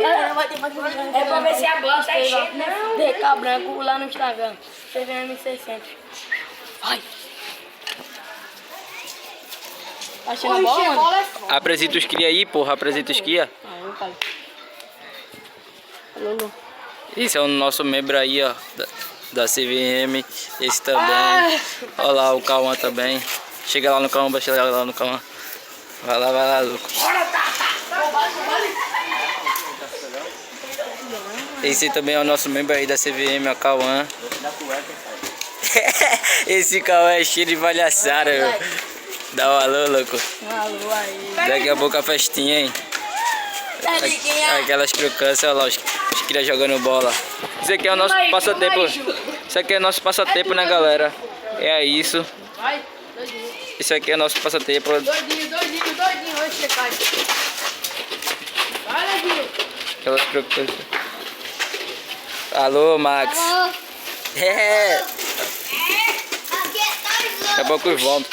Galera, vai ter mais um vídeo. É pra ver se a bola tá enchendo, né? DK Branco lá no Instagram. CVM600. Vai. Tá achando a bola, mano? é foda. Apresenta os cria aí, porra. Apresenta os cria. Ah, eu falo. Lulu. Esse é o nosso membro aí, ó. Da CVM. Esse também. Olha lá o Cauã também. Chega lá no Cauã, chega lá no Cauã. Vai lá, louco. Esse também é o nosso membro aí da CVM, o Cauã. Esse Cauã é cheio de palhaçada, meu. Dá um alô, louco. Alô aí. Daqui a pouco a festinha, hein? Aquelas crocâncias, olha lá, os crias jogando bola. Isso aqui é o nosso passatempo. Isso aqui é nosso passatempo, né, galera? É isso. Vai, doidinho. Isso aqui é nosso passatempo. Doidinho. Vai checar. Vai, Ledinho. Aquelas crocâncias. Alô, Max. É. Daqui a pouco vamos.